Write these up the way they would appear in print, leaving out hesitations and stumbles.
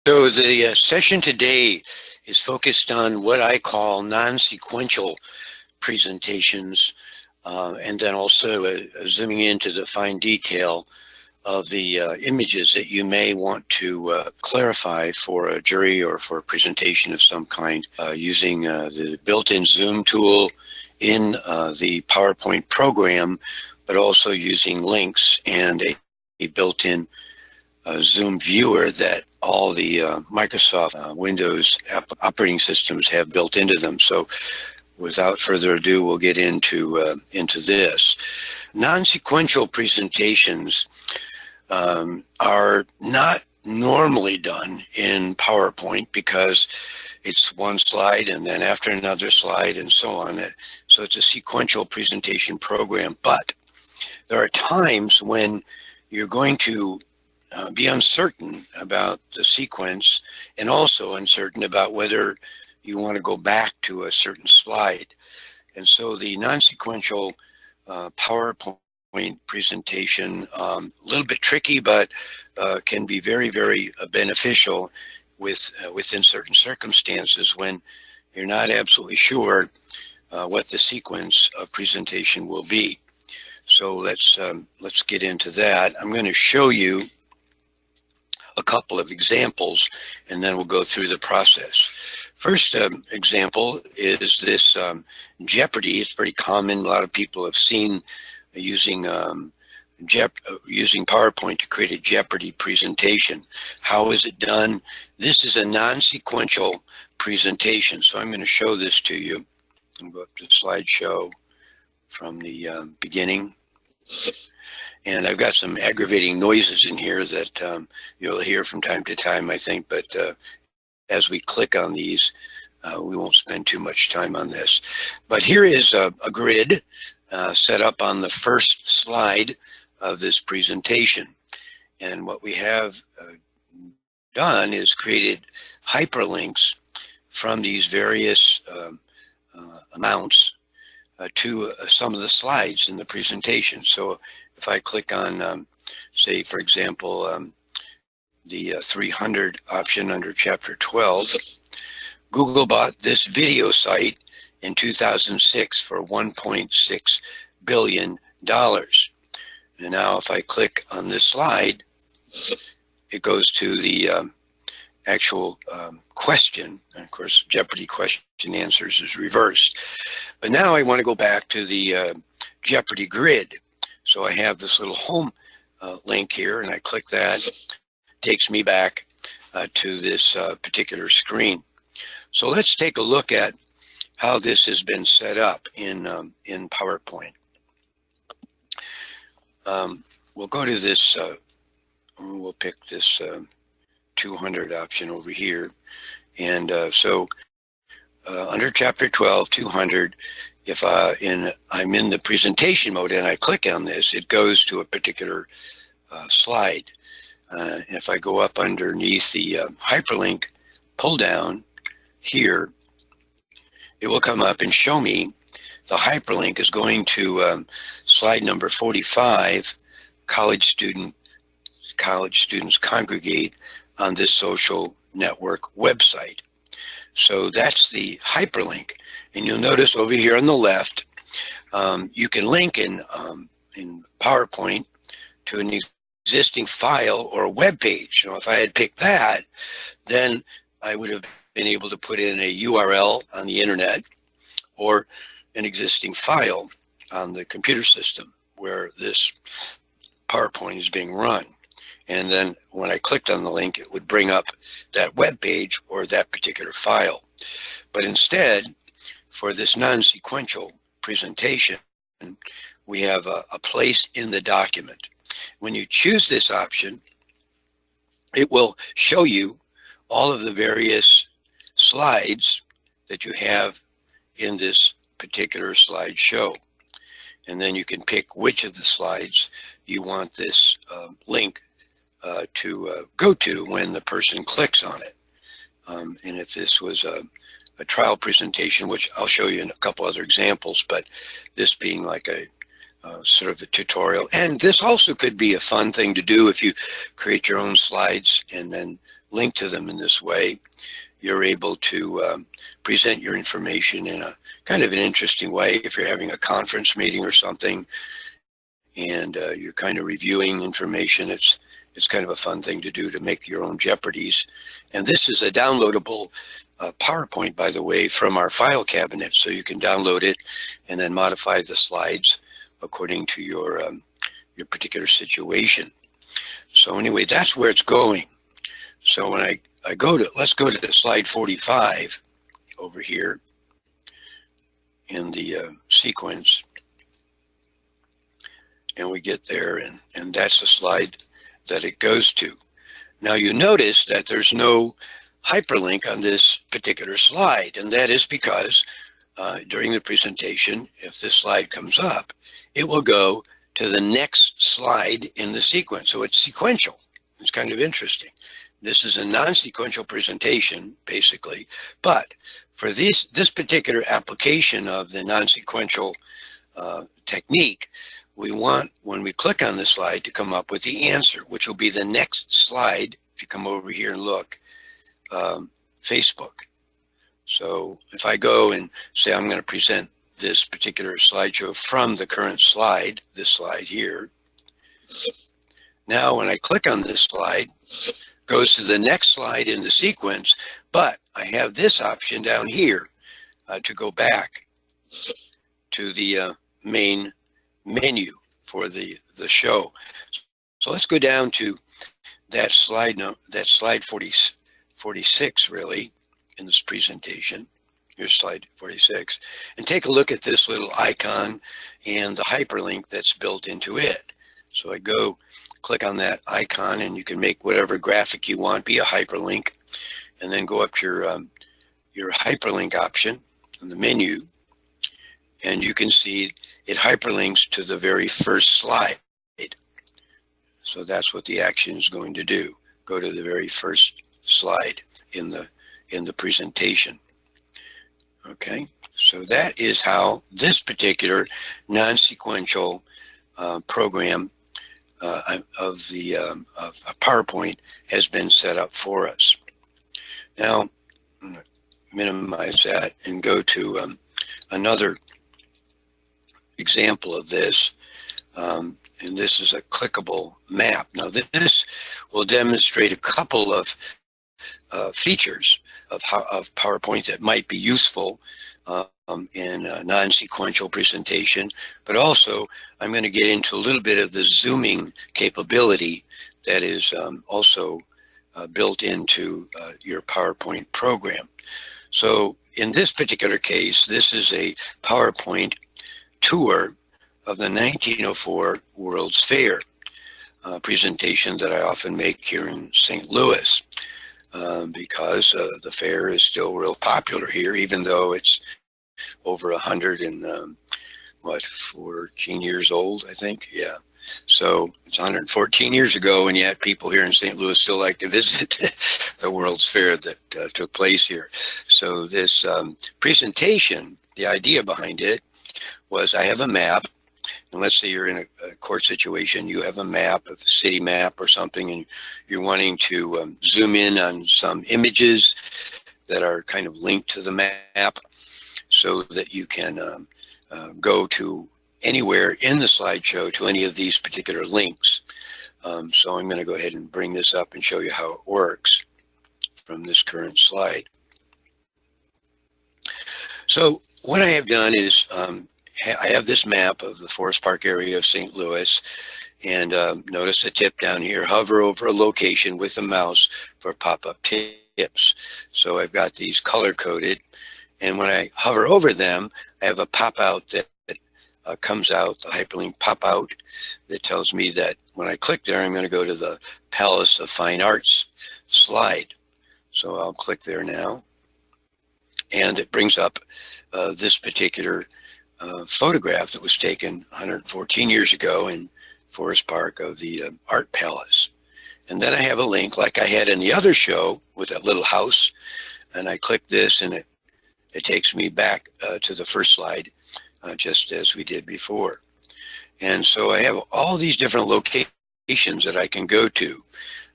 So the session today is focused on what I call non-sequential presentations, and then also zooming into the fine detail of the images that you may want to clarify for a jury or for a presentation of some kind using the built-in Zoom tool in the PowerPoint program, but also using links and a built-in Zoom viewer that all the Microsoft Windows operating systems have built into them. So without further ado, we'll get into this. Non-sequential presentations are not normally done in PowerPoint because it's one slide and then after another slide and so on. So it's a sequential presentation program. But there are times when you're going to be uncertain about the sequence and also uncertain about whether you want to go back to a certain slide. And so the non-sequential PowerPoint presentation, a little bit tricky, but can be very, very beneficial within certain circumstances when you're not absolutely sure what the sequence of presentation will be. So let's get into that. I'm going to show you a couple of examples, and then we'll go through the process. First example is this Jeopardy. It's pretty common. A lot of people have seen using PowerPoint to create a Jeopardy presentation. How is it done? This is a non-sequential presentation, so I'm going to show this to you. I'm going to go up to slideshow from the beginning. And I've got some aggravating noises in here that you'll hear from time to time, I think, but as we click on these, we won't spend too much time on this. But here is a grid set up on the first slide of this presentation. And what we have done is created hyperlinks from these various amounts to some of the slides in the presentation. So if I click on, say, for example, the 300 option under Chapter 12, Google bought this video site in 2006 for $1.6 billion. And now if I click on this slide, it goes to the actual question. And of course, Jeopardy question answers is reversed. But now I want to go back to the Jeopardy grid. So I have this little home link here, and I click that. It takes me back to this particular screen. So let's take a look at how this has been set up in PowerPoint. We'll go to this, we'll pick this 200 option over here. And so under Chapter 12, 200, if I'm in the presentation mode and I click on this, it goes to a particular slide. If I go up underneath the hyperlink pull down here, it will come up and show me the hyperlink is going to slide number 45, college students congregate on this social network website. So that's the hyperlink. And you'll notice over here on the left, you can link in PowerPoint to an existing file or a web page. You know, if I had picked that, then I would have been able to put in a URL on the internet or an existing file on the computer system where this PowerPoint is being run. And then when I clicked on the link, it would bring up that web page or that particular file. But instead, for this non-sequential presentation, we have a place in the document. When you choose this option, it will show you all of the various slides that you have in this particular slideshow. And then you can pick which of the slides you want this link to go to when the person clicks on it. And if this was a trial presentation, which I'll show you in a couple other examples, but this being like a sort of a tutorial. And this also could be a fun thing to do if you create your own slides and then link to them in this way, you're able to present your information in a kind of an interesting way. If you're having a conference meeting or something and you're kind of reviewing information, it's kind of a fun thing to do, to make your own Jeopardies. And this is a downloadable PowerPoint, by the way, from our file cabinet, so you can download it and then modify the slides according to your particular situation. So anyway, that's where it's going. So when I let's go to slide 45 over here in the sequence, and we get there, and that's the slide that it goes to. Now you notice that there's no hyperlink on this particular slide, and that is because during the presentation, if this slide comes up, it will go to the next slide in the sequence. So it's sequential. It's kind of interesting. This is a non-sequential presentation, basically, but for this particular application of the non-sequential technique, we want, when we click on the slide, to come up with the answer, which will be the next slide. If you come over here and look, Facebook. So if I go and say I'm going to present this particular slideshow from the current slide, this slide here, now when I click on this slide, it goes to the next slide in the sequence, but I have this option down here to go back to the main menu for the show. So let's go down to that slide, that slide 46 really in this presentation. Here's slide 46, and take a look at this little icon and the hyperlink that's built into it. So I go click on that icon, and you can make whatever graphic you want be a hyperlink, and then go up to your hyperlink option in the menu, and you can see it hyperlinks to the very first slide. So that's what the action is going to do. Go to the very first slide in the presentation. Okay, so that is how this particular non-sequential program of PowerPoint has been set up for us. Now, I'm going to minimize that and go to another example of this, and this is a clickable map. Now, this will demonstrate a couple of features of PowerPoint that might be useful in a non-sequential presentation, but also I'm going to get into a little bit of the zooming capability that is also built into your PowerPoint program. So in this particular case, this is a PowerPoint tour of the 1904 World's Fair presentation that I often make here in St. Louis. Because the fair is still real popular here, even though it's over 14 years old, I think. Yeah. So it's 114 years ago, and yet people here in St. Louis still like to visit the World's Fair that took place here. So this presentation, the idea behind it was, I have a map, and let's say you're in a court situation, you have a map, a city map or something, and you're wanting to zoom in on some images that are kind of linked to the map so that you can go to anywhere in the slideshow to any of these particular links. So I'm going to go ahead and bring this up and show you how it works from this current slide. So what I have done is I have this map of the Forest Park area of St. Louis, and notice the tip down here, hover over a location with the mouse for pop-up tips. So I've got these color-coded, and when I hover over them, I have a pop-out that comes out, the hyperlink pop-out, that tells me that when I click there, I'm going to go to the Palace of Fine Arts slide. So I'll click there now, and it brings up this particular photograph that was taken 114 years ago in Forest Park of the Art Palace. And then I have a link like I had in the other show with that little house, and I click this, and it takes me back to the first slide, just as we did before. And so I have all these different locations that I can go to.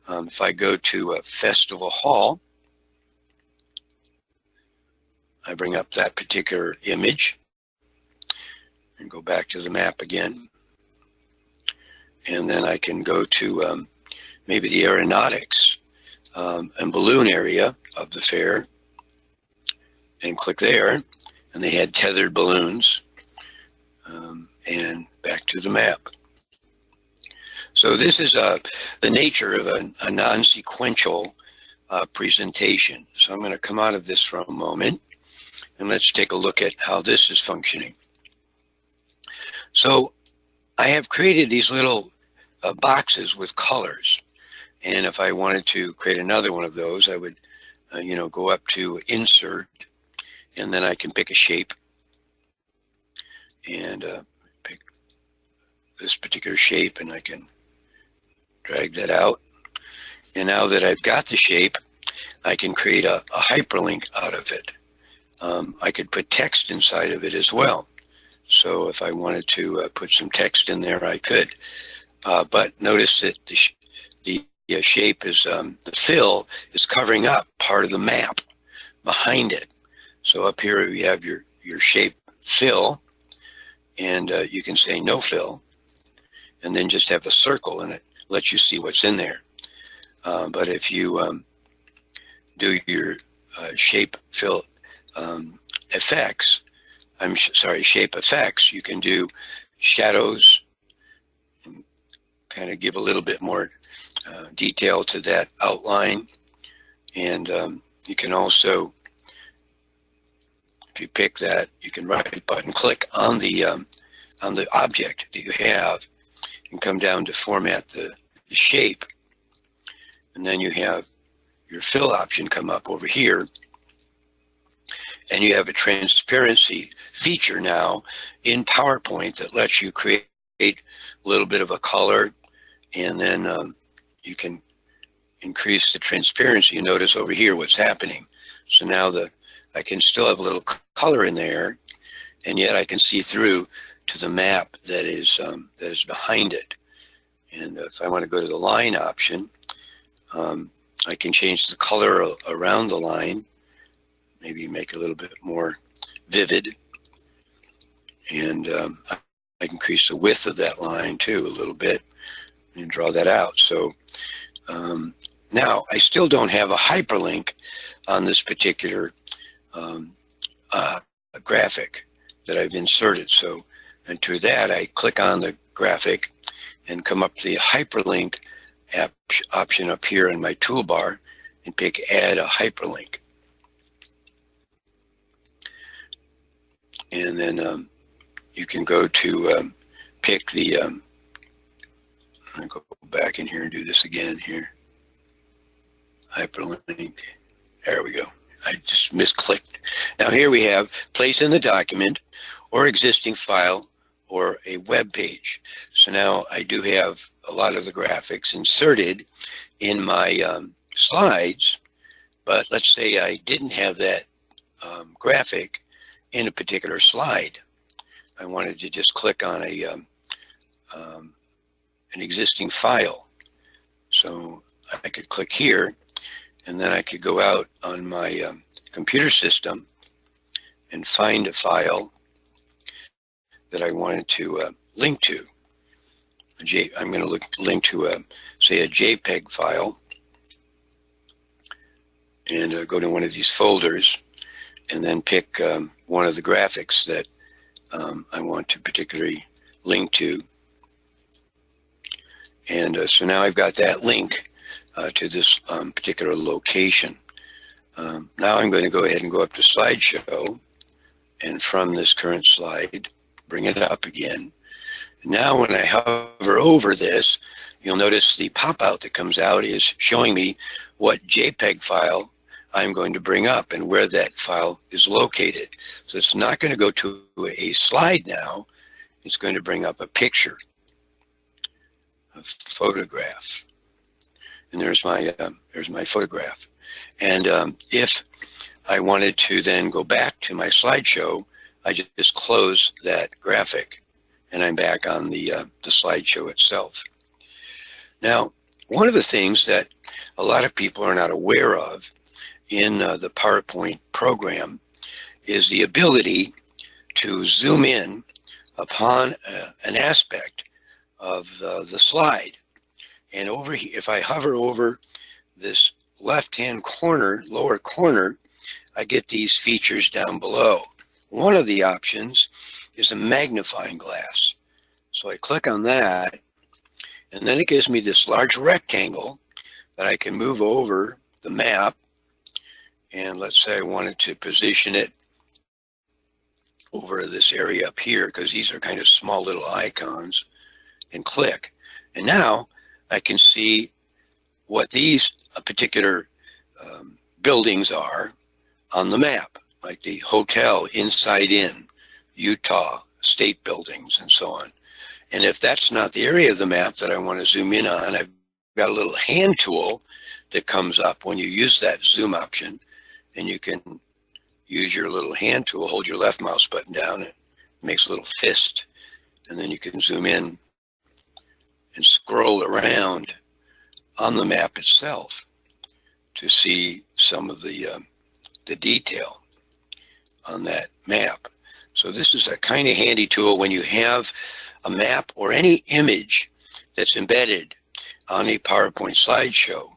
If I go to a festival hall, I bring up that particular image and go back to the map again. And then I can go to maybe the aeronautics and balloon area of the fair and click there. And they had tethered balloons, and back to the map. So this is the nature of a non-sequential presentation. So I'm going to come out of this for a moment, and let's take a look at how this is functioning. So I have created these little boxes with colors, and if I wanted to create another one of those, I would go up to Insert, and then I can pick a shape and pick this particular shape, and I can drag that out. And now that I've got the shape, I can create a hyperlink out of it. I could put text inside of it as well. So if I wanted to put some text in there, I could. But notice that the shape is, the fill is covering up part of the map behind it. So up here we have your shape fill, and you can say no fill, and then just have a circle, and it lets you see what's in there. But if you do your shape fill effects, shape effects, you can do shadows and kind of give a little bit more detail to that outline. And you can also, if you pick that, you can right button click on the object that you have and come down to format the shape. And then you have your fill option come up over here. And you have a transparency feature now in PowerPoint that lets you create a little bit of a color, and then you can increase the transparency. You notice over here what's happening. So now I can still have a little color in there, and yet I can see through to the map that is behind it. And if I want to go to the line option, I can change the color around the line. Maybe make it a little bit more vivid, and I can increase the width of that line too a little bit and draw that out. So now I still don't have a hyperlink on this particular graphic that I've inserted. So, and to that I click on the graphic and come up to the hyperlink option up here in my toolbar and pick Add a Hyperlink. And then you can go to pick the, I'm going to go back in here and do this again here. Hyperlink. There we go. I just misclicked. Now here we have place in the document or existing file or a web page. So now I do have a lot of the graphics inserted in my slides, but let's say I didn't have that graphic in a particular slide. I wanted to just click on an existing file. So I could click here, and then I could go out on my computer system and find a file that I wanted to link to. I'm going to link to, say, a JPEG file, and go to one of these folders, and then pick one of the graphics that I want to particularly link to. And so now I've got that link to this particular location. Now I'm going to go ahead and go up to slideshow, and from this current slide, bring it up again. Now when I hover over this, you'll notice the pop-out that comes out is showing me what JPEG file I'm going to bring up and where that file is located. So it's not going to go to a slide now. It's going to bring up a picture, a photograph. And there's my photograph. And if I wanted to then go back to my slideshow, I just close that graphic, and I'm back on the slideshow itself. Now, One of the things that a lot of people are not aware of in the PowerPoint program is the ability to zoom in upon an aspect of the slide. And over here, if I hover over this left-hand corner, lower corner, I get these features down below. One of the options is a magnifying glass. So I click on that, and then it gives me this large rectangle that I can move over the map. And let's say I wanted to position it over this area up here, because these are kind of small little icons, and click. And now I can see what these particular buildings are on the map, like the Hotel Inside Inn, Utah State Buildings, and so on. And if that's not the area of the map that I want to zoom in on, I've got a little hand tool that comes up when you use that zoom option, and you can use your little hand tool, hold your left mouse button down, it makes a little fist, and then you can zoom in and scroll around on the map itself to see some of the detail on that map. So this is a kind of handy tool when you have a map or any image that's embedded on a PowerPoint slideshow.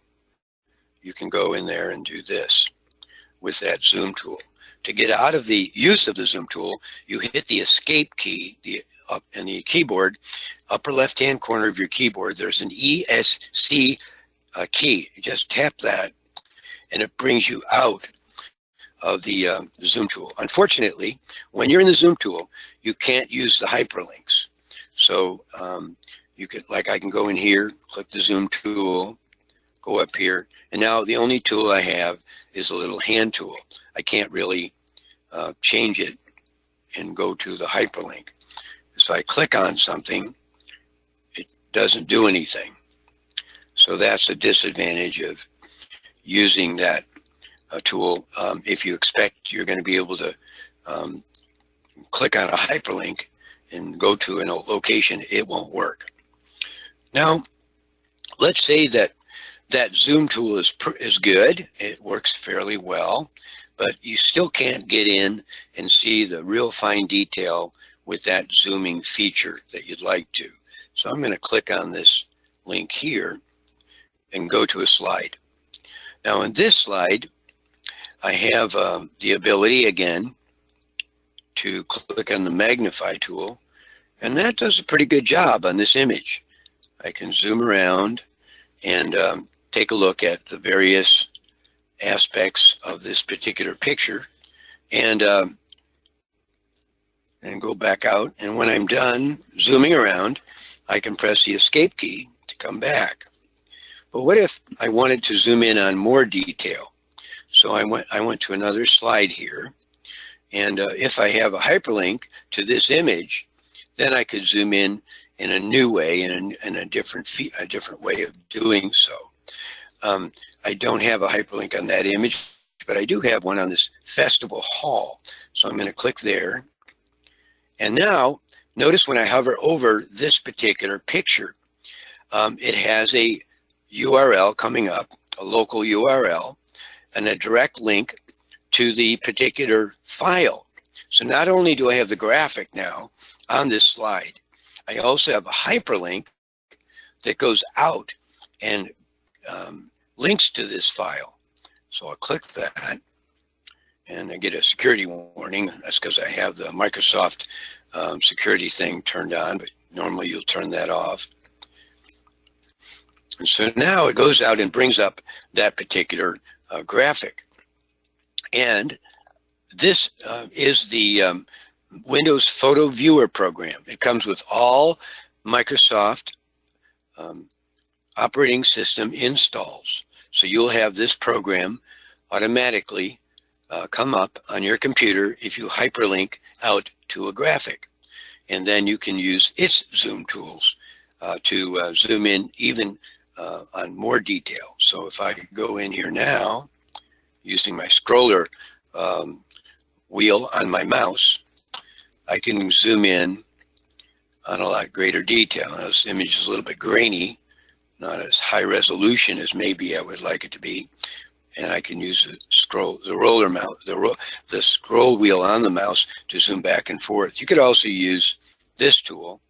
You can go in there and do this with that zoom tool. To get out of the use of the zoom tool, you hit the escape key in the keyboard, upper left-hand corner of your keyboard. There's an ESC key. You just tap that, and it brings you out of the zoom tool. Unfortunately, when you're in the zoom tool, you can't use the hyperlinks. So you could, like, I can go in here, click the zoom tool, go up here, and now the only tool I have is a little hand tool. I can't really change it and go to the hyperlink. So I click on something, it doesn't do anything. So that's a disadvantage of using that tool. If you expect you're going to be able to click on a hyperlink and go to a location, it won't work. Now, let's say that that zoom tool is good. It works fairly well, but you still can't get in and see the real fine detail with that zooming feature that you'd like to. So I'm going to click on this link here and go to a slide. Now in this slide, I have the ability again to click on the Magnify tool, and that does a pretty good job on this image. I can zoom around and take a look at the various aspects of this particular picture, and go back out. And when I'm done zooming around, I can press the escape key to come back. But what if I wanted to zoom in on more detail? So I went to another slide here, and if I have a hyperlink to this image, then I could zoom in a new way, in a different way of doing so. I don't have a hyperlink on that image, but I do have one on this festival hall. So I'm going to click there. And now, notice when I hover over this particular picture, it has a URL coming up, a local URL, and a direct link to the particular file. So not only do I have the graphic now on this slide, I also have a hyperlink that goes out and links to this file. So I'll click that, and I get a security warning. That's because I have the Microsoft security thing turned on, but normally you'll turn that off. And so now it goes out and brings up that particular graphic. And this is the Windows Photo Viewer program. It comes with all Microsoft operating system installs. So you'll have this program automatically come up on your computer if you hyperlink out to a graphic. And then you can use its zoom tools to zoom in even on more detail. So if I go in here now, using my scroller wheel on my mouse, I can zoom in on a lot greater detail. Now, this image is a little bit grainy, not as high resolution as maybe I would like it to be. And I can use the scroll wheel on the mouse to zoom back and forth. You could also use this tool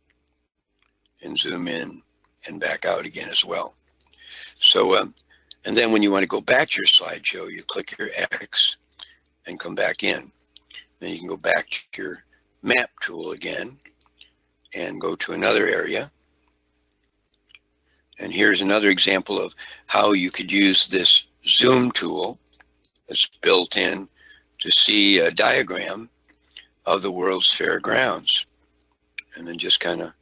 and zoom in and back out again as well. So, and then when you want to go back to your slideshow, you click your X and come back in. Then you can go back to your map tool again and go to another area. And here's another example of how you could use this zoom tool that's built in to see a diagram of the World's Fair grounds. And then just kind of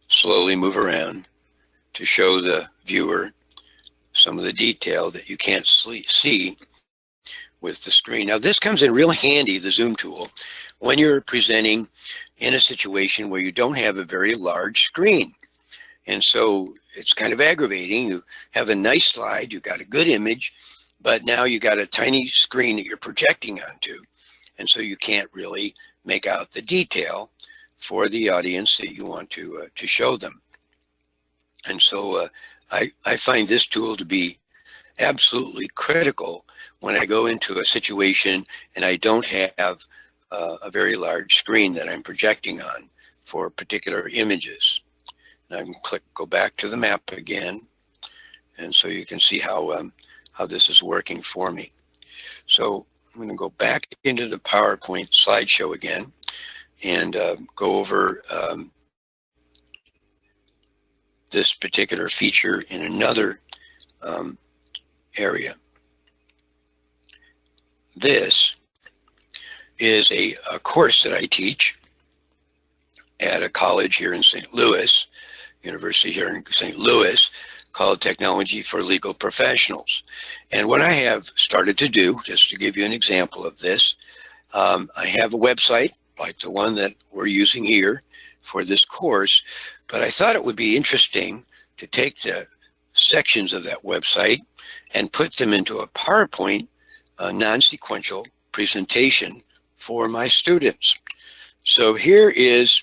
slowly move around to show the viewer some of the detail that you can't see with the screen. Now this comes in real handy, the zoom tool, when you're presenting in a situation where you don't have a very large screen. And so it's kind of aggravating. You have a nice slide, you've got a good image, but now you got a tiny screen that you're projecting onto. And so you can't really make out the detail for the audience that you want to show them. And so I find this tool to be absolutely critical when I go into a situation and I don't have a very large screen that I'm projecting on for particular images. And I can go back to the map again, and so you can see how this is working for me. So I'm going to go back into the PowerPoint slideshow again and go over this particular feature in another area. This is a course that I teach at a college here in St. Louis, university here in St. Louis, called Technology for Legal Professionals. And what I have started to do, just to give you an example of this, I have a website like the one that we're using here for this course, but I thought it would be interesting to take the sections of that website and put them into a PowerPoint non-sequential presentation for my students. So here is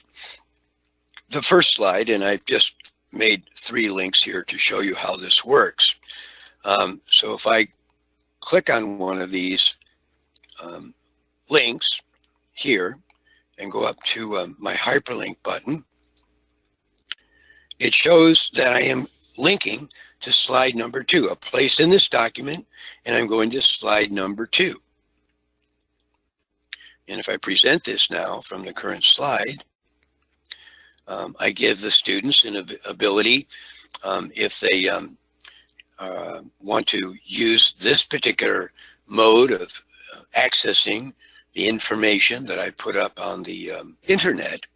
the first slide, and I've just made 3 links here to show you how this works. So if I click on one of these links here and go up to my hyperlink button, it shows that I am linking to slide number 2, a place in this document, and I'm going to slide number 2. And if I present this now from the current slide, I give the students an ability, if they want to use this particular mode of accessing the information that I put up on the internet,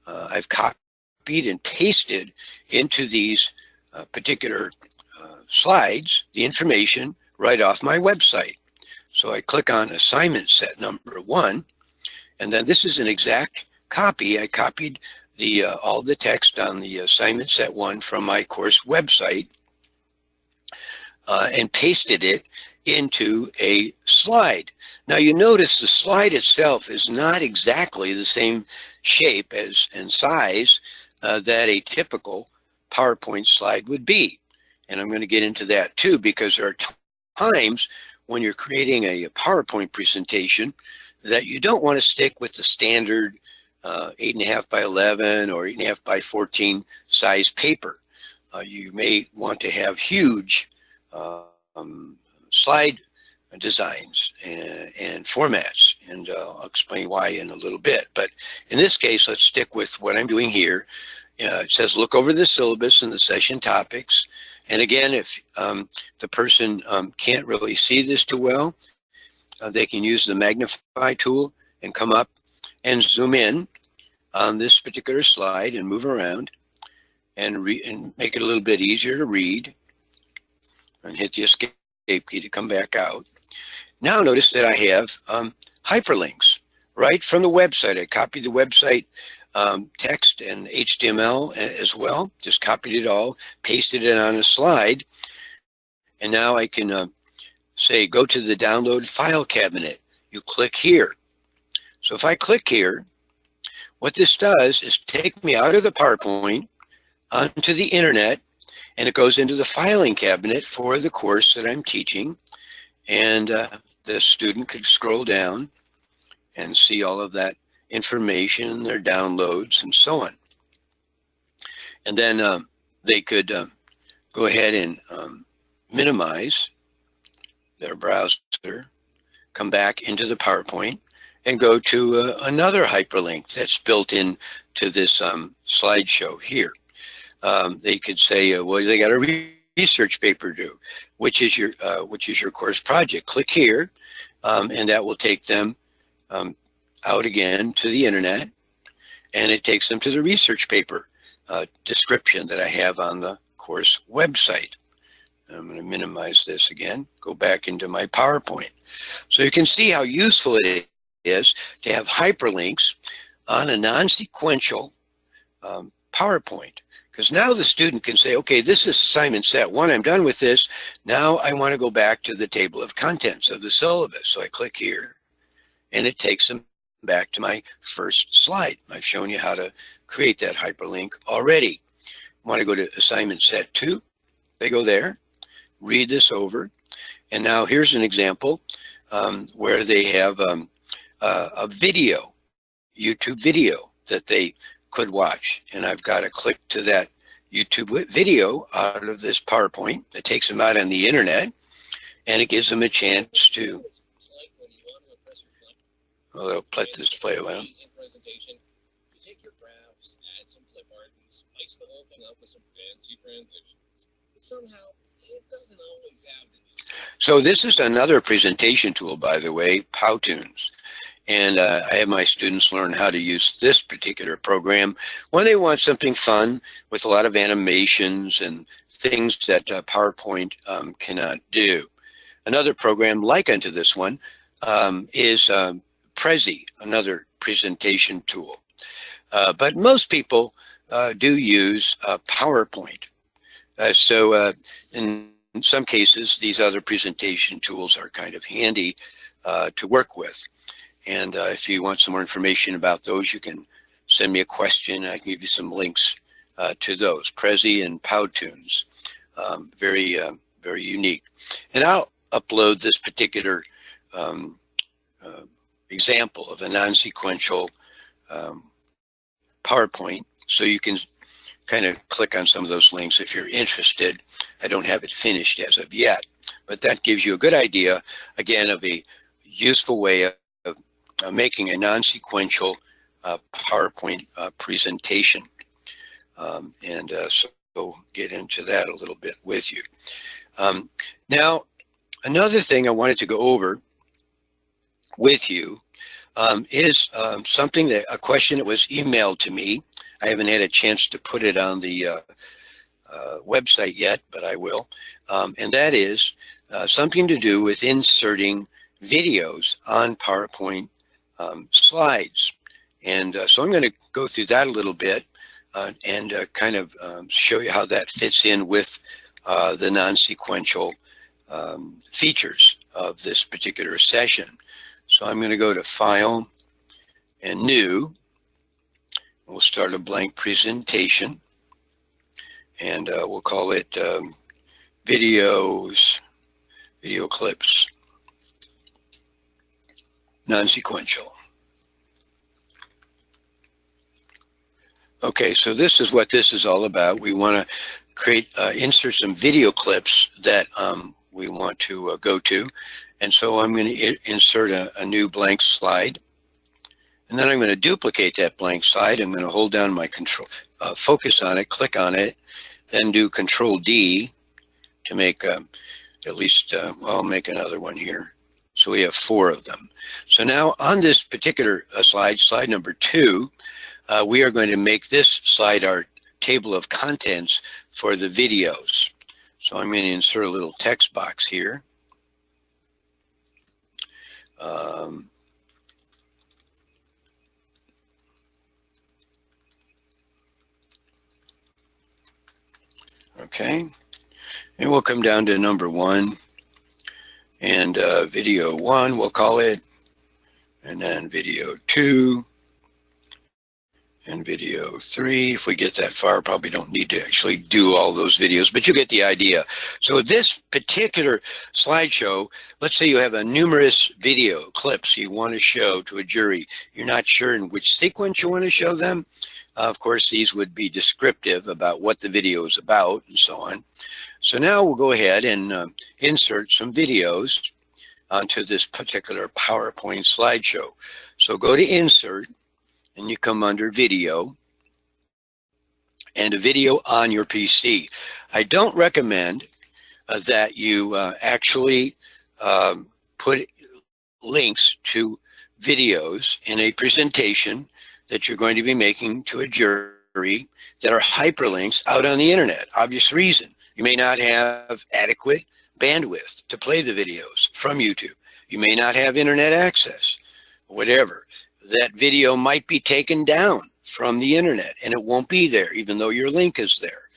I've copied and pasted into these particular slides the information right off my website. So I click on assignment set number 1, and then this is an exact copy. I copied all the text on the assignment set 1 from my course website and pasted it into a slide. Now you notice the slide itself is not exactly the same shape and size that a typical PowerPoint slide would be. And I'm going to get into that too, because there are times when you're creating a PowerPoint presentation that you don't want to stick with the standard 8.5 by 11 or 8.5 by 14 size paper. You may want to have huge slide designs and formats, and I'll explain why in a little bit. But in this case, let's stick with what I'm doing here. It says look over the syllabus and the session topics. And again, if the person can't really see this too well, they can use the Magnify tool and come up and zoom in on this particular slide and move around and make it a little bit easier to read, and hit the escape key to come back out. Now notice that I have hyperlinks right from the website. I copied the website text and HTML as well, just copied it all, pasted it on a slide, and now I can say go to the download file cabinet. You click here. So if I click here, what this does is take me out of the PowerPoint onto the internet, and it goes into the filing cabinet for the course that I'm teaching. And the student could scroll down and see all of that information, their downloads, and so on. And then they could go ahead and minimize their browser, come back into the PowerPoint, and go to another hyperlink that's built in to this slideshow here. They could say, well, they got a research paper due, which is your course project. Click here, and that will take them out again to the internet, and it takes them to the research paper description that I have on the course website. I'm going to minimize this again, go back into my PowerPoint. So you can see how useful it is to have hyperlinks on a non-sequential PowerPoint. Because now the student can say, okay, this is assignment set 1, I'm done with this. Now I want to go back to the table of contents of the syllabus. So I click here, and it takes them back to my first slide. I've shown you how to create that hyperlink already. I want to go to assignment set 2. They go there, read this over, and now here's an example where they have a video, YouTube video that they could watch, and I've got to click to that YouTube video out of this PowerPoint. It takes them out on the internet, and it gives them a chance to, well, they'll let this play around. Presentation, you take your graphs, add some clip art, and spice the whole thing up with some fancy transitions. But somehow, it doesn't always have the. So this is another presentation tool, by the way, Powtoons. And I have my students learn how to use this particular program when they want something fun with a lot of animations and things that PowerPoint cannot do. Another program like unto this one is Prezi, another presentation tool. But most people do use PowerPoint. So in some cases, these other presentation tools are kind of handy to work with. And if you want some more information about those, you can send me a question. I can give you some links to those. Prezi and Powtoons, very unique. And I'll upload this particular example of a non-sequential PowerPoint, so you can kind of click on some of those links if you're interested. I don't have it finished as of yet, but that gives you a good idea, again, of a useful way of making a non-sequential PowerPoint presentation. So we'll get into that a little bit with you. Now, another thing I wanted to go over with you is something that, a question that was emailed to me. I haven't had a chance to put it on the website yet, but I will. And that is something to do with inserting videos on PowerPoint slides. And so I'm going to go through that a little bit and kind of show you how that fits in with the non-sequential features of this particular session. So I'm going to go to File and New. We'll start a blank presentation, and we'll call it video clips, non-sequential. Okay, so this is what this is all about. We want to create, insert some video clips that we want to go to. And so I'm going to insert a new blank slide. And then I'm going to duplicate that blank slide. I'm going to hold down my control, focus on it, click on it, then do Control D to make at least, well, I'll make another one here. So we have 4 of them. So now on this particular slide, slide number 2, we are going to make this slide our table of contents for the videos. So I'm going to insert a little text box here. Okay, and we'll come down to number 1, and video 1 we'll call it, and then video 2, and video 3. If we get that far, probably don't need to actually do all those videos, but you get the idea. So this particular slideshow, let's say you have a numerous video clips you want to show to a jury. You're not sure in which sequence you want to show them. Of course, these would be descriptive about what the video is about and so on. So now we'll go ahead and insert some videos onto this particular PowerPoint slideshow. So go to Insert, and you come under Video, and a video on your PC. I don't recommend that you actually put links to videos in a presentation that you're going to be making to a jury that are hyperlinks out on the internet. Obvious reason. You may not have adequate bandwidth to play the videos from YouTube. You may not have internet access, whatever. That video might be taken down from the internet and it won't be there even though your link is there.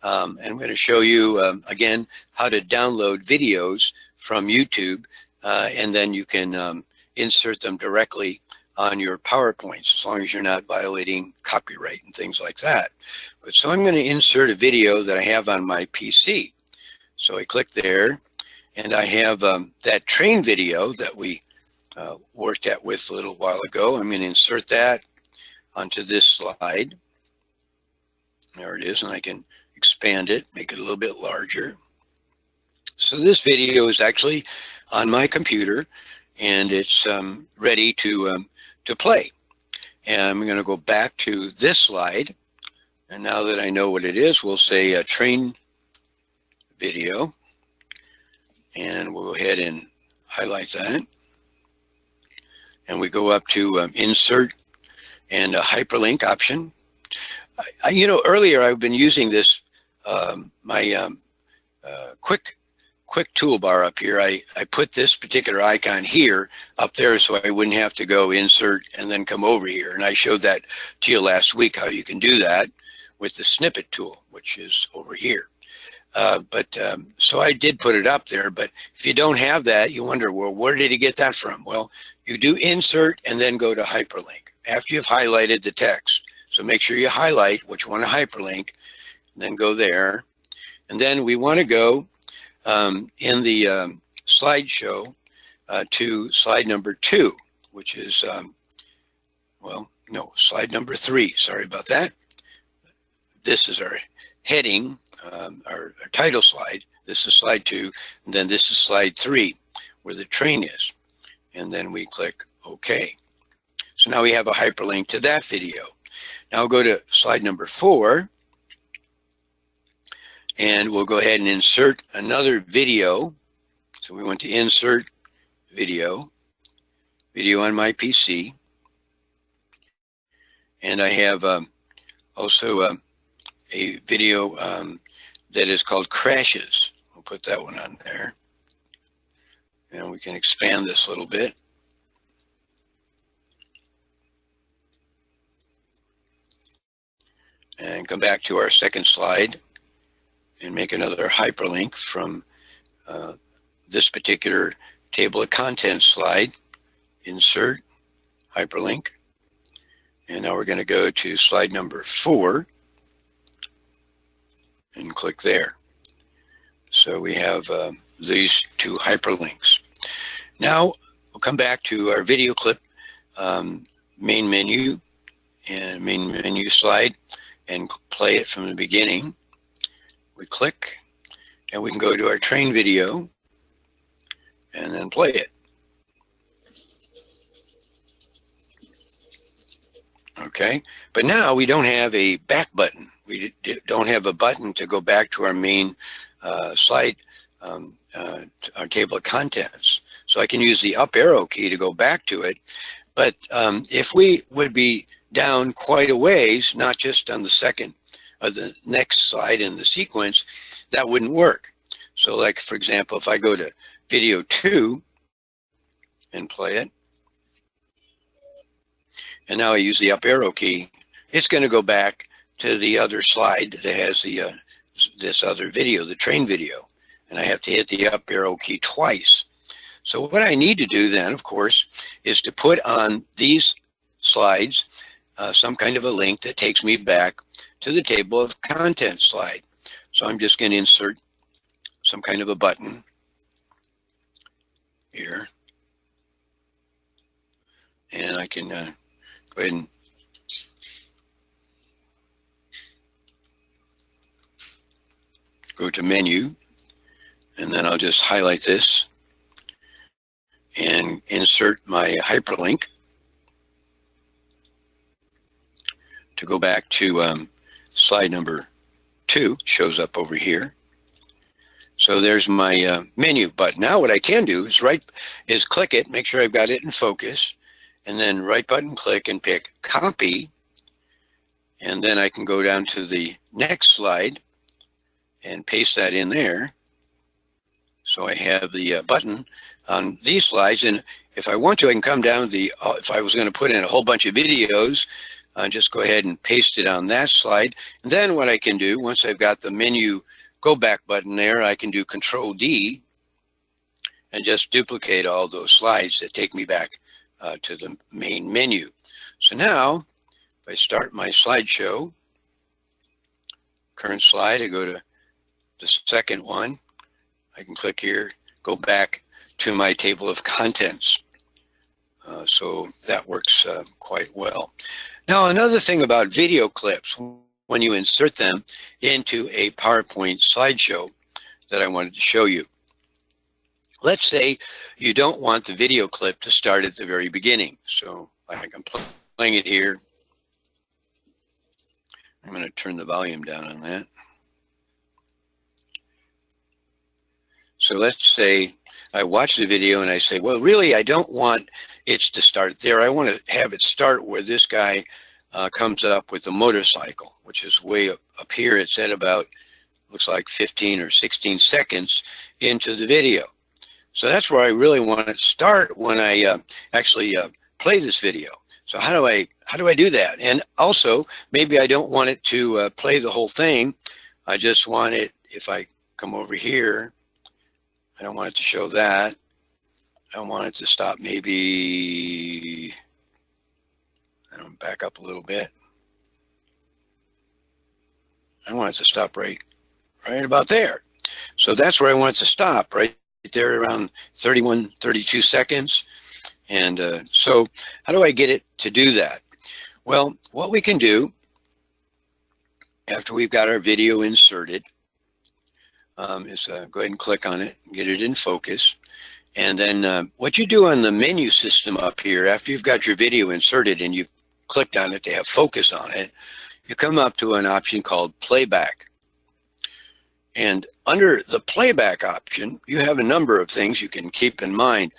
And I'm going to show you again how to download videos from YouTube and then you can insert them directly on your PowerPoints as long as you're not violating copyright and things like that. But so I'm going to insert a video that I have on my PC. So I click there and I have that train video that we worked at with a little while ago. I'm going to insert that onto this slide. There it is, and I can expand it, make it a little bit larger. So this video is actually on my computer, and it's ready to play. And I'm going to go back to this slide, and now that I know what it is, we'll say a train video, and we'll go ahead and highlight that. And we go up to Insert and a Hyperlink option. You know, earlier I've been using this, my quick toolbar up here. I put this particular icon here up there so I wouldn't have to go Insert and then come over here. And I showed that to you last week, how you can do that with the snippet tool, which is over here. So I did put it up there, but if you don't have that, you wonder, well, where did he get that from? Well, you do Insert and then go to Hyperlink after you've highlighted the text. So make sure you highlight what you want to hyperlink, and then go there. And then we want to go in the slideshow to slide number 2, which is, well, no, slide number 3. Sorry about that. This is our heading, our title slide. This is slide 2, and then this is slide 3, where the train is. And then we click OK. So now we have a hyperlink to that video. Now we'll go to slide number 4, and we'll go ahead and insert another video. So we want to insert video on my PC. And I have also a video that is called Crashes. We'll put that one on there. And we can expand this a little bit. And come back to our second slide and make another hyperlink from this particular table of contents slide. Insert, hyperlink. And now we're going to go to slide number 4 and click there. So we have these 2 hyperlinks. Now we'll come back to our video clip main menu and main menu slide and play it from the beginning. We click and we can go to our train video and then play it. Okay, but now we don't have a back button. We don't have a button to go back to our main slide, our table of contents. So I can use the up arrow key to go back to it. But if we would be down quite a ways, not just on the second or the next slide in the sequence, that wouldn't work. So like, for example, if I go to video 2 and play it, and now I use the up arrow key, it's going to go back to the other slide that has the this other video, the train video, and I have to hit the up arrow key twice. So what I need to do then, of course, is to put on these slides some kind of a link that takes me back to the table of contents slide. So I'm just going to insert some kind of a button here. And I can go ahead and go to menu, and then I'll just highlight this and insert my hyperlink to go back to slide number 2. Shows up over here. So there's my menu button. Now what I can do is click it, make sure I've got it in focus, and then right button click and pick copy, and then I can go down to the next slide and paste that in there. So I have the button on these slides, and if I want to, I can come down if I was going to put in a whole bunch of videos, just go ahead and paste it on that slide. And then what I can do, once I've got the menu go back button there, I can do Control D and just duplicate all those slides that take me back to the main menu. So now, if I start my slideshow, current slide, I go to the second one, I can click here, go back to my table of contents. So that works quite well. Now, another thing about video clips, when you insert them into a PowerPoint slideshow that I wanted to show you. Let's say you don't want the video clip to start at the very beginning. So like I'm playing it here. I'm going to turn the volume down on that. So let's say I watch the video and I say, well, really, I don't want it to start there. I want to have it start where this guy comes up with a motorcycle, which is way up here. It's at about, looks like 15 or 16 seconds into the video. So that's where I really want to start when I actually play this video. So how do I do that? And also, maybe I don't want it to play the whole thing. I just want it, if I come over here, I don't want it to show that. I want it to stop maybe, I don't back up a little bit. I want it to stop right about there. So that's where I want it to stop, right there around 31, 32 seconds. And so how do I get it to do that? Well, what we can do after we've got our video inserted is go ahead and click on it, get it in focus. And then what you do on the menu system up here, after you've got your video inserted and you've clicked on it to have focus on it, you come up to an option called Playback. And under the Playback option, you have a number of things you can keep in mind.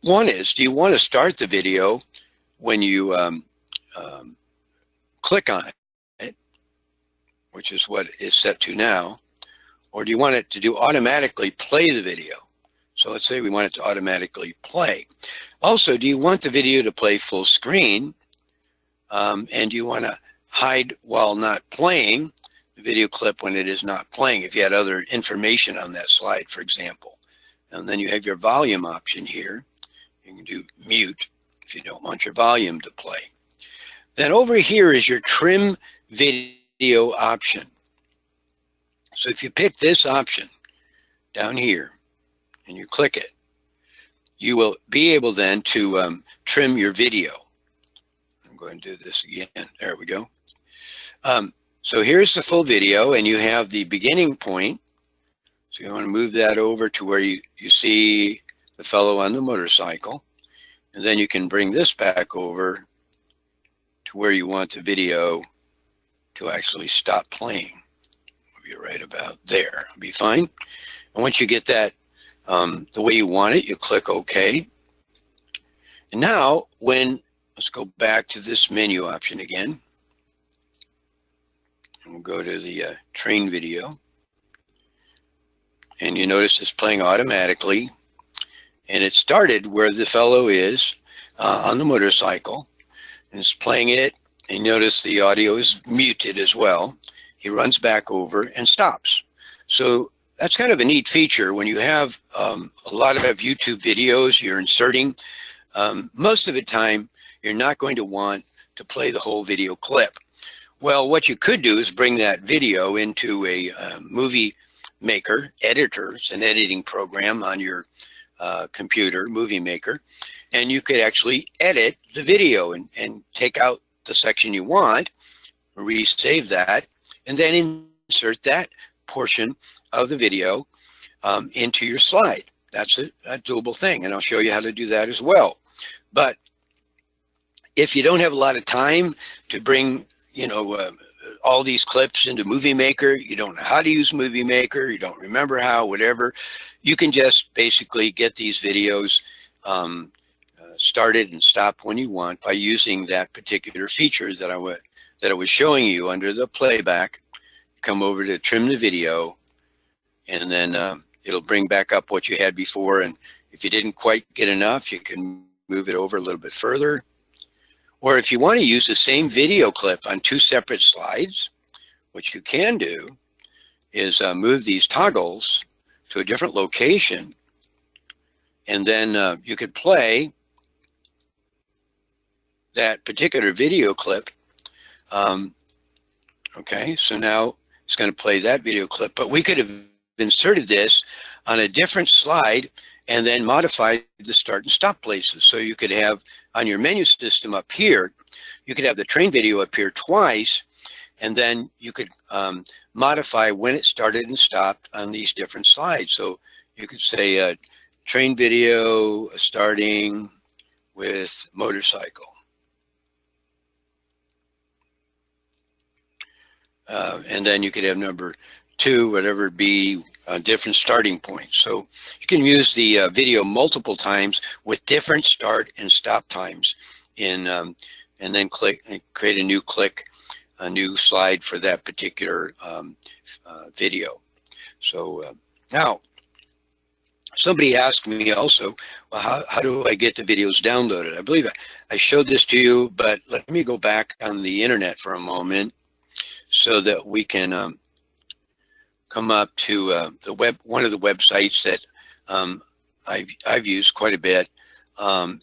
One is, do you want to start the video when you click on it, which is what is set to now, or do you want it to do automatically play the video? So let's say we want it to automatically play. Also, do you want the video to play full screen? And do you want to hide while not playing the video clip when it is not playing, if you had other information on that slide, for example? And then you have your volume option here. You can do mute if you don't want your volume to play. Then over here is your trim video option. So if you pick this option down here and you click it, you will be able then to trim your video. I'm going to do this again. There we go. So here's the full video, and you have the beginning point. So you want to move that over to where you see the fellow on the motorcycle. And then you can bring this back over to where you want the video to actually stop playing. It'll be right about there. It'll be fine. And once you get that the way you want it, you click OK. And now, let's go back to this menu option again. And we'll go to the train video. And you notice it's playing automatically. And it started where the fellow is on the motorcycle. And it's playing it. And notice the audio is muted as well. He runs back over and stops. So that's kind of a neat feature when you have a lot of YouTube videos you're inserting. Most of the time, you're not going to want to play the whole video clip. Well, what you could do is bring that video into a movie maker editor. It's an editing program on your computer, movie maker, and you could actually edit the video and take out the section you want, resave that, and then insert that portion of the video into your slide. That's a doable thing, and I'll show you how to do that as well. But if you don't have a lot of time to bring, you know, all these clips into Movie Maker, you don't know how to use Movie Maker, you don't remember how, whatever, you can just basically get these videos started and stopped when you want by using that particular feature that I was showing you under the playback. Come over to trim the video, and then it'll bring back up what you had before, and if you didn't quite get enough, you can move it over a little bit further. Or if you want to use the same video clip on two separate slides, what you can do is move these toggles to a different location, and then you could play that particular video clip. Okay, so now it's going to play that video clip, but we could have inserted this on a different slide and then modify the start and stop places. So you could have on your menu system up here, you could have the train video appear twice, and then you could modify when it started and stopped on these different slides. So you could say train video starting with motorcycle. And then you could have number 2, whatever it be, different starting points. So you can use the video multiple times with different start and stop times in, and then click and create a new slide for that particular video. So now, somebody asked me also, well, how do I get the videos downloaded? I believe I showed this to you, but let me go back on the internet for a moment so that we can come up to one of the websites that I've used quite a bit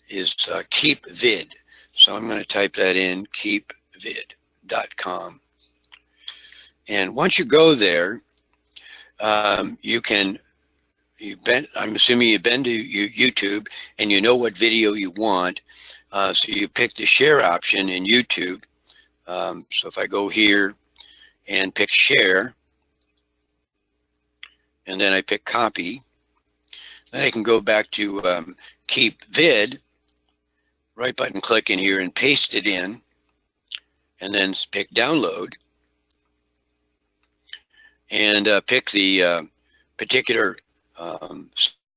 is KeepVid. So I'm going to type that in, keepvid.com. And once you go there, you can, I'm assuming you've been to YouTube and you know what video you want. So you pick the share option in YouTube. So if I go here and pick share, and then I pick copy, then I can go back to keep vid, right button click in here and paste it in, and then pick download, and pick the particular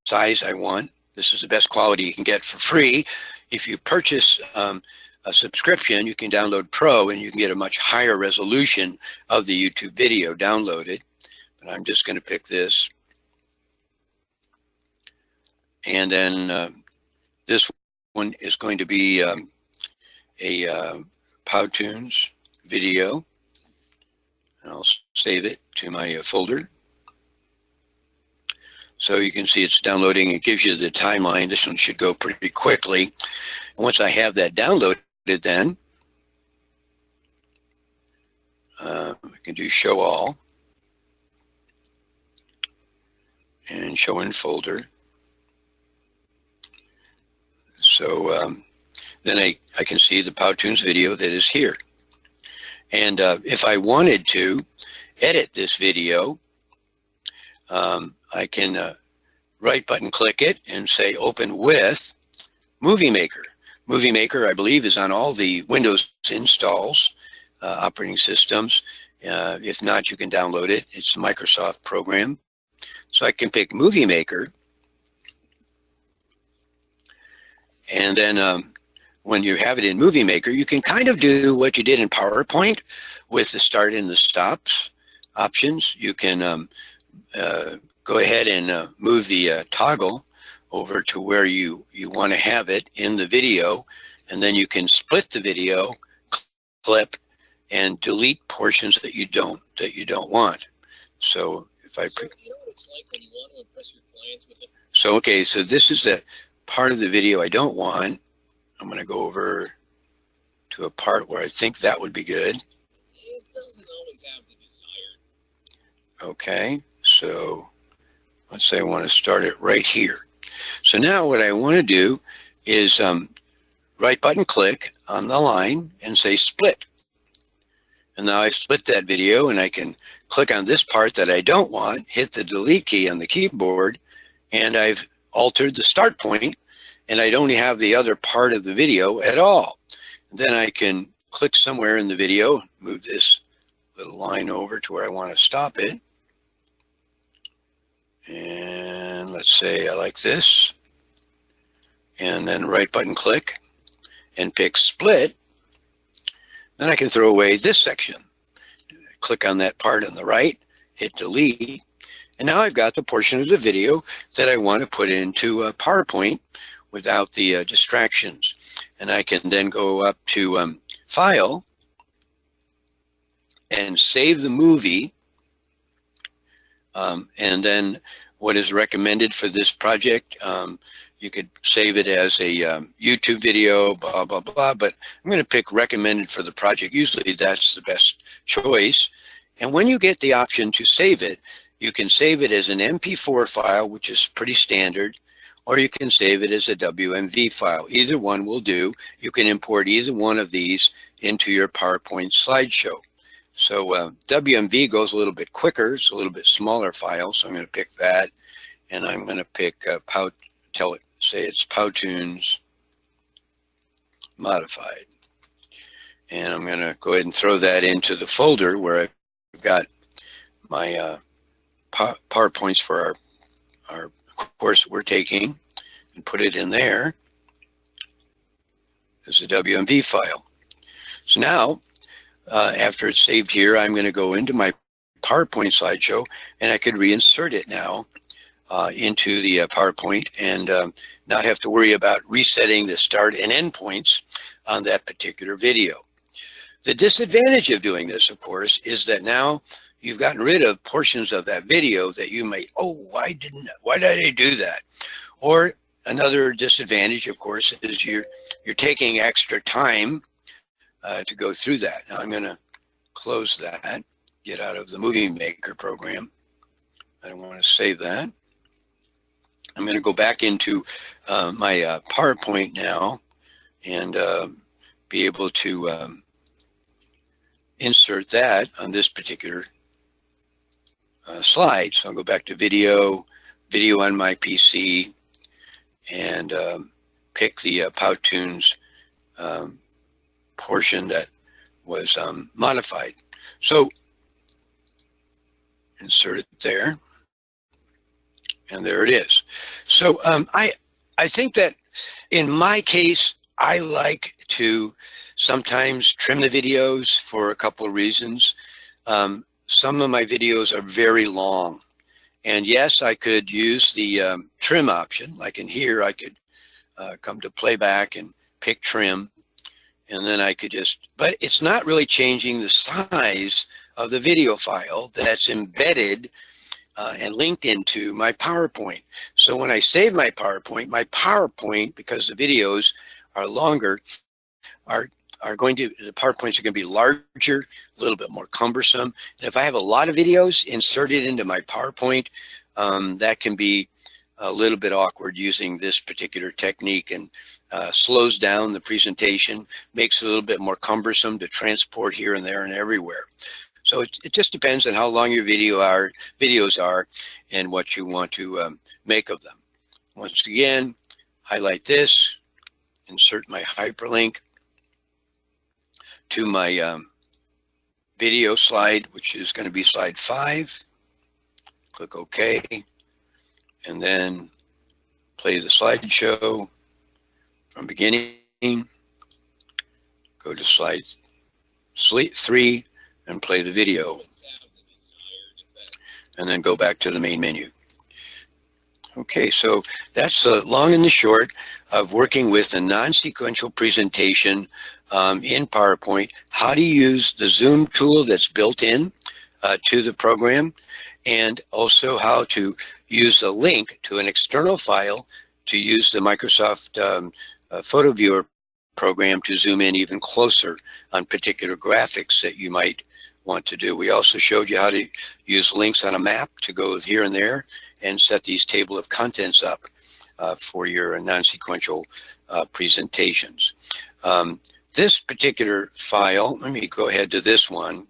size I want. This is the best quality you can get for free. If you purchase a subscription, you can download Pro and you can get a much higher resolution of the YouTube video downloaded. But I'm just going to pick this. And then this one is going to be a Powtoons video. And I'll save it to my folder. So you can see it's downloading. It gives you the timeline. This one should go pretty quickly. And once I have that downloaded, then I can do show all and show in folder. So then I can see the Powtoons video that is here. And if I wanted to edit this video, I can right button click it and say open with Movie Maker. Movie Maker, I believe, is on all the Windows installs, operating systems. If not, you can download it. It's a Microsoft program. So I can pick Movie Maker. And then when you have it in Movie Maker, you can kind of do what you did in PowerPoint with the start and the stops options. You can go ahead and move the toggle over to where you want to have it in the video, and then you can split the video, clip, and delete portions that you don't want. So if I So you know what it's like when you want to impress your clients with it? So okay, so this is the part of the video I don't want. I'm going to go over to a part where I think that would be good. It doesn't always have the desired. Okay, so let's say I want to start it right here. So now what I want to do is right button click on the line and say split. And now I've split that video, and I can click on this part that I don't want, hit the delete key on the keyboard, and I've altered the start point, and I don't have the other part of the video at all. Then I can click somewhere in the video, move this little line over to where I want to stop it. And let's say I like this. And then right button click and pick split. Then I can throw away this section. Click on that part on the right, hit delete. And now I've got the portion of the video that I want to put into PowerPoint without the distractions. And I can then go up to File and save the movie. And then what is recommended for this project, you could save it as a YouTube video, blah, blah, blah, but I'm going to pick recommended for the project. Usually that's the best choice. And when you get the option to save it, you can save it as an MP4 file, which is pretty standard, or you can save it as a WMV file. Either one will do. You can import either one of these into your PowerPoint slideshow. So WMV goes a little bit quicker. It's a little bit smaller file, so I'm going to pick that. And I'm going to pick say it's Powtoons Modified. And I'm going to go ahead and throw that into the folder where I've got my PowerPoints for our course we're taking, and put it in there as a WMV file. So now, after it's saved here, I'm going to go into my PowerPoint slideshow, and I could reinsert it now into the PowerPoint and not have to worry about resetting the start and end points on that particular video. The disadvantage of doing this, of course, is that now you've gotten rid of portions of that video that you may, oh, why did I do that? Or another disadvantage, of course, is you're taking extra time to go through that. Now I'm going to close that, get out of the Movie Maker program. I don't want to save that. I'm going to go back into my PowerPoint now and be able to insert that on this particular slide. So I'll go back to video on my PC, and pick the Powtoons portion that was modified. So insert it there, and there it is. So I think that in my case, I like to sometimes trim the videos for a couple of reasons. Some of my videos are very long, and yes, I could use the trim option. Like in here, I could come to Playback and pick trim, and then I could just, but it's not really changing the size of the video file that's embedded and linked into my PowerPoint. So when I save my PowerPoint, because the videos are longer, the PowerPoints are going to be larger, a little bit more cumbersome. And if I have a lot of videos inserted into my PowerPoint, that can be a little bit awkward using this particular technique, and slows down the presentation, makes it a little bit more cumbersome to transport here and there and everywhere. So it just depends on how long your videos are and what you want to make of them. Once again, highlight this, insert my hyperlink to my video slide, which is going to be slide 5. Click OK, and then play the slideshow from beginning. Go to slide 3 and play the video, and then go back to the main menu. Okay, so that's the long and the short of working with a non-sequential presentation in PowerPoint, how to use the Zoom tool that's built in to the program, and also how to use a link to an external file to use the Microsoft Photo Viewer program to zoom in even closer on particular graphics that you might want to do. We also showed you how to use links on a map to go here and there and set these table of contents up for your non-sequential presentations. This particular file, let me go ahead to this one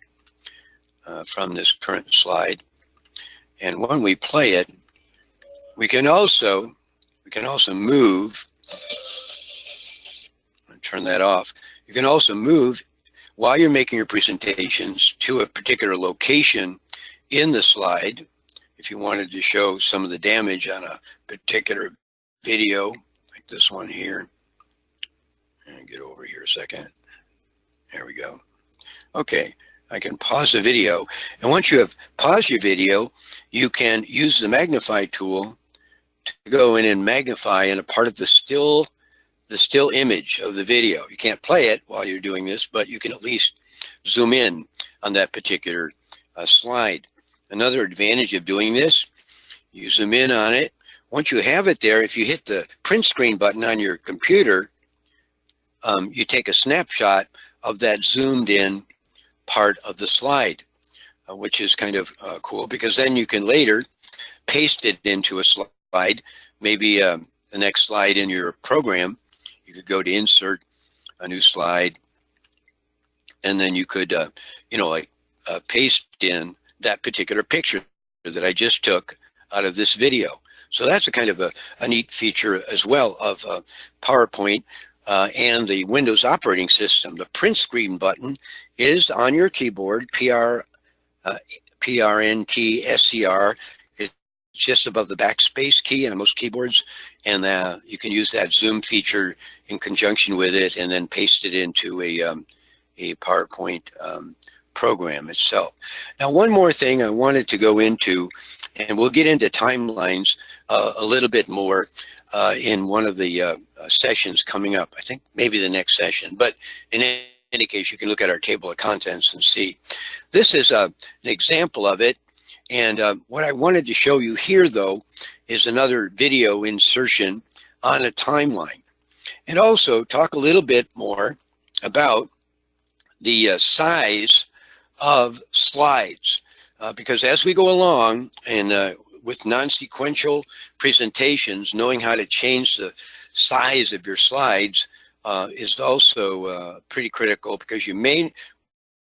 from this current slide. And when we play it, we can also move. Turn that off. You can also move while you're making your presentations to a particular location in the slide. If you wanted to show some of the damage on a particular video, like this one here. And get over here a second. There we go. Okay, I can pause the video. And once you have paused your video, you can use the Magnify tool to go in and magnify in a part of the still image of the video. You can't play it while you're doing this, but you can at least zoom in on that particular slide. Another advantage of doing this, you zoom in on it. Once you have it there, if you hit the print screen button on your computer, you take a snapshot of that zoomed in part of the slide, which is kind of cool, because then you can later paste it into a slide, maybe the next slide in your program. You could go to insert a new slide, and then you could, paste in that particular picture that I just took out of this video. So that's a kind of a neat feature as well of PowerPoint and the Windows operating system. The print screen button is on your keyboard, PRNT-SCR. It's just above the backspace key on most keyboards, and you can use that zoom feature in conjunction with it and then paste it into a PowerPoint program itself. Now, one more thing I wanted to go into, and we'll get into timelines a little bit more in one of the sessions coming up. I think maybe the next session, but in any case, you can look at our table of contents and see. This is an example of it, and what I wanted to show you here, though, is another video insertion on a timeline, and also talk a little bit more about the size of slides, because as we go along and with non-sequential presentations, knowing how to change the size of your slides is also pretty critical, because you may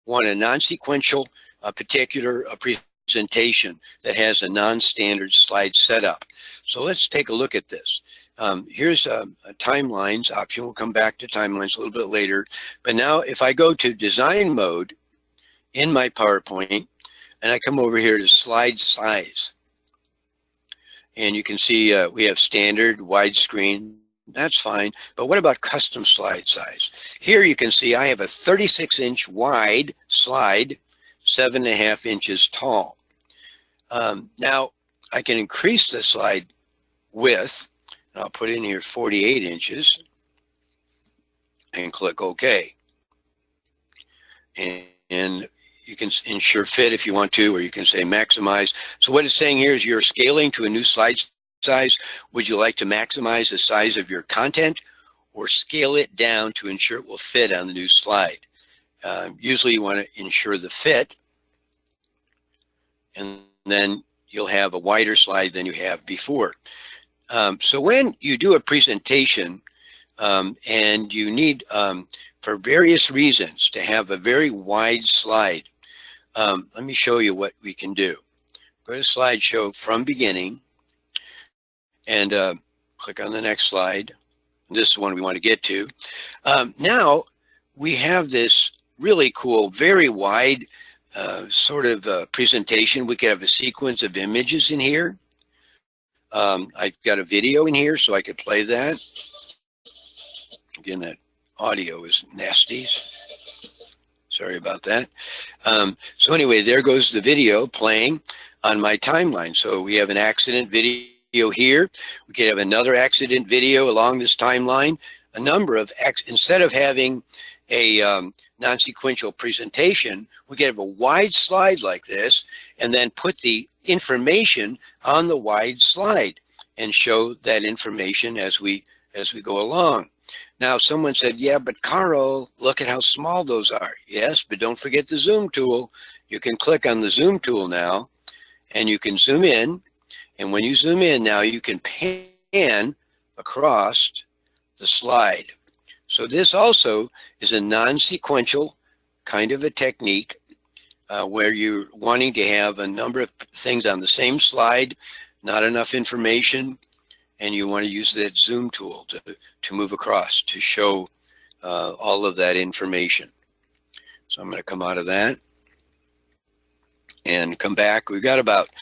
want a non-sequential particular presentation that has a non-standard slide setup. So let's take a look at this. Here's a timelines option. We'll come back to timelines a little bit later. But now if I go to design mode in my PowerPoint, and I come over here to slide size, and you can see we have standard, widescreen. That's fine. But what about custom slide size? Here you can see I have a 36-inch wide slide, 7.5 inches tall. Now I can increase the slide width, and I'll put in here 48 inches and click OK. And you can ensure fit if you want to, or you can say maximize. So what it's saying here is you're scaling to a new slide size. Would you like to maximize the size of your content or scale it down to ensure it will fit on the new slide? Usually you want to ensure the fit, and then you'll have a wider slide than you have before. So when you do a presentation and you need, for various reasons, to have a very wide slide, let me show you what we can do. Go to slideshow from beginning and click on the next slide. This is the one we want to get to. Now we have this really cool, very wide sort of presentation. We could have a sequence of images in here. I've got a video in here, so I could play that. Again, that audio is nasty. Sorry about that. So anyway, there goes the video playing on my timeline. So we have an accident video here. We could have another accident video along this timeline. A number of, instead of having a non-sequential presentation, we could have a wide slide like this and then put the information on the wide slide and show that information as we go along. Now, someone said, yeah, but Carl, look at how small those are. Yes, but don't forget the zoom tool. You can click on the zoom tool now, and you can zoom in. And when you zoom in now, you can pan across the slide. So this also is a non-sequential kind of a technique where you're wanting to have a number of things on the same slide, not enough information, and you want to use that zoom tool to move across to show all of that information. So I'm going to come out of that and come back. We've got about